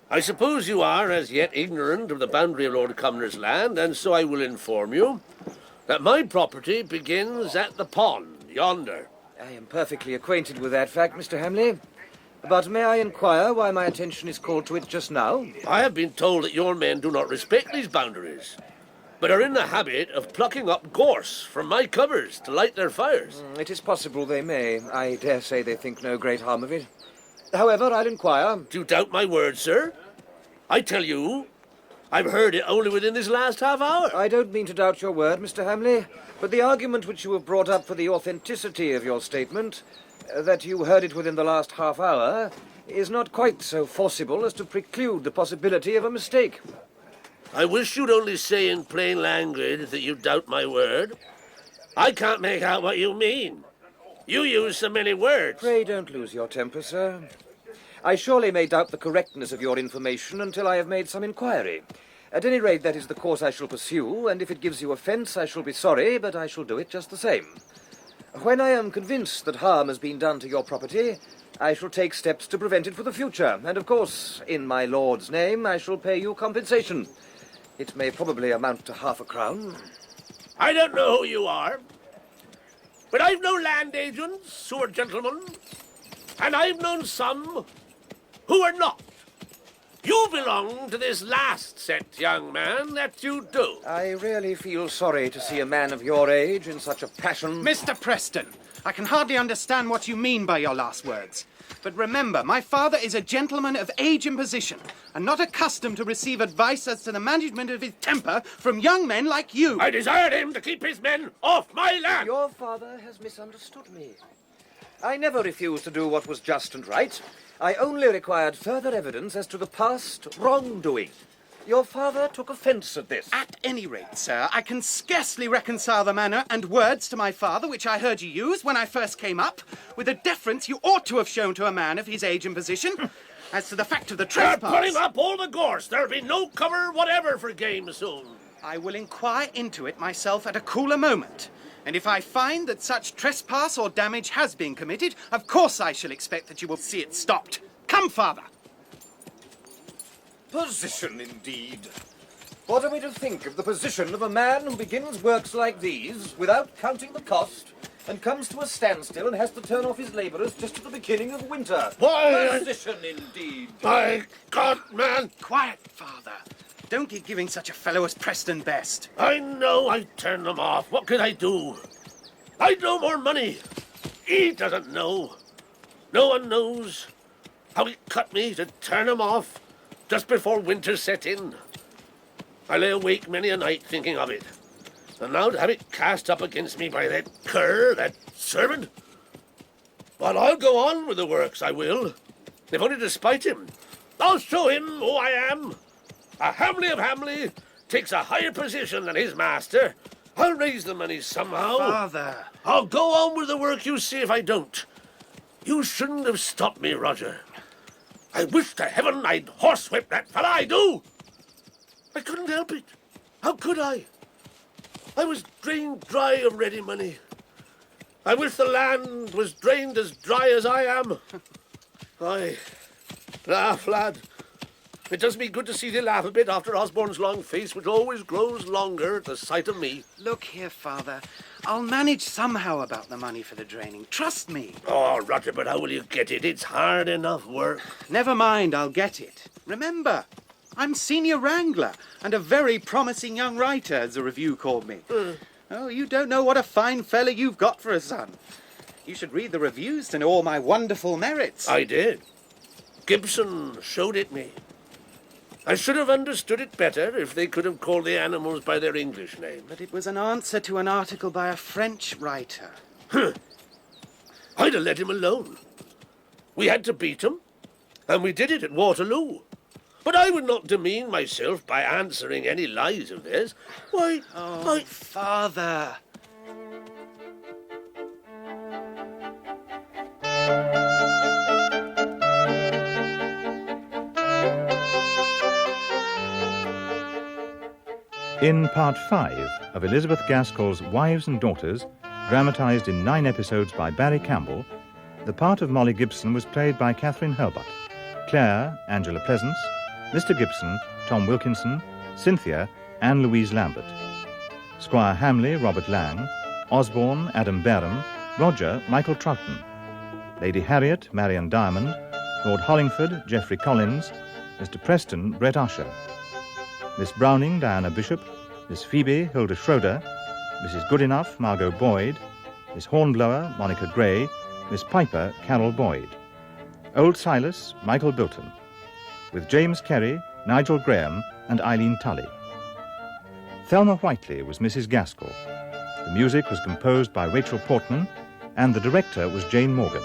I suppose you are as yet ignorant of the boundary of Lord Cumnor's land, and so I will inform you that my property begins at the pond, yonder. I am perfectly acquainted with that fact, Mr. Hamley. But may I inquire why my attention is called to it just now? I have been told that your men do not respect these boundaries, but are in the habit of plucking up gorse from my covers to light their fires. It is possible they may. I dare say they think no great harm of it. However, I'll inquire. Do you doubt my word, sir? I tell you, I've heard it only within this last half hour. I don't mean to doubt your word, Mr. Hamley, but the argument which you have brought up for the authenticity of your statement, that you heard it within the last half hour, is not quite so forcible as to preclude the possibility of a mistake. I wish you'd only say in plain language that you doubt my word. I can't make out what you mean. You use so many words. Pray don't lose your temper, sir. I surely may doubt the correctness of your information until I have made some inquiry. At any rate, that is the course I shall pursue, and if it gives you offence, I shall be sorry, but I shall do it just the same. When I am convinced that harm has been done to your property, I shall take steps to prevent it for the future, and of course, in my lord's name, I shall pay you compensation. It may probably amount to £0.50. I don't know who you are, but I've known land agents who are gentlemen, and I've known some who are not. You belong to this last set, young man, that you do. I really feel sorry to see a man of your age in such a passion. Mr. Preston, I can hardly understand what you mean by your last words. But remember, my father is a gentleman of age and position, and not accustomed to receive advice as to the management of his temper from young men like you. I desired him to keep his men off my land. Your father has misunderstood me. I never refused to do what was just and right. I only required further evidence as to the past wrongdoing. Your father took offence at this. At any rate, sir, I can scarcely reconcile the manner and words to my father which I heard you use when I first came up, with the deference you ought to have shown to a man of his age and position. As to the fact of the trespass... They're putting up all the gorse. There'll be no cover whatever for game soon. I will inquire into it myself at a cooler moment. And if I find that such trespass or damage has been committed, of course I shall expect that you will see it stopped. Come, father. Position, indeed. What are we to think of the position of a man who begins works like these without counting the cost and comes to a standstill and has to turn off his labourers just at the beginning of winter? Why? Position, indeed. My God, man! Quiet, father. Don't get giving such a fellow as Preston best. I know I turned them off. What could I do? I'd no more money. He doesn't know. No one knows how he cut me to turn him off just before winter set in. I lay awake many a night thinking of it. And now to have it cast up against me by that cur, that servant. But I'll go on with the works, I will. If only to spite him. I'll show him who I am. A Hamley of Hamley takes a higher position than his master. I'll raise the money somehow. Father. I'll go on with the work, you see, if I don't. You shouldn't have stopped me, Roger. I wish to heaven I'd horsewhip that fella, I do. I couldn't help it. How could I? I was drained dry of ready money. I wish the land was drained as dry as I am. Aye. Laugh, lad. It does me good to see thee laugh a bit after Osborne's long face, which always grows longer at the sight of me. Look here, father. I'll manage somehow about the money for the draining. Trust me. Oh, Roger, but how will you get it? It's hard enough work. Never mind, I'll get it. Remember, I'm senior wrangler and a very promising young writer, as the review called me. Oh, you don't know what a fine fella you've got for a son. You should read the reviews to know all my wonderful merits. I did. Gibson showed it me. I should have understood it better if they could have called the animals by their English name. But it was an answer to an article by a French writer. I'd have let him alone. We had to beat him, and we did it at Waterloo. But I would not demean myself by answering any lies of theirs. Why, Father! In Part 5 of Elizabeth Gaskell's Wives and Daughters, dramatised in 9 episodes by Barry Campbell, the part of Molly Gibson was played by Catherine Hurlbut, Claire, Angela Pleasance, Mr. Gibson, Tom Wilkinson, Cynthia, Anne Louise Lambert, Squire Hamley, Robert Lang, Osborne, Adam Barham, Roger, Michael Troughton, Lady Harriet, Marian Diamond, Lord Hollingford, Geoffrey Collins, Mr. Preston, Brett Usher, Miss Browning, Diana Bishop, Miss Phoebe, Hilda Schroeder, Mrs. Goodenough, Margot Boyd, Miss Hornblower, Monica Gray, Miss Piper, Carol Boyd, Old Silas, Michael Bilton, with James Kerry, Nigel Graham and Eileen Tully. Thelma Whiteley was Mrs. Gaskell. The music was composed by Rachel Portman and the director was Jane Morgan.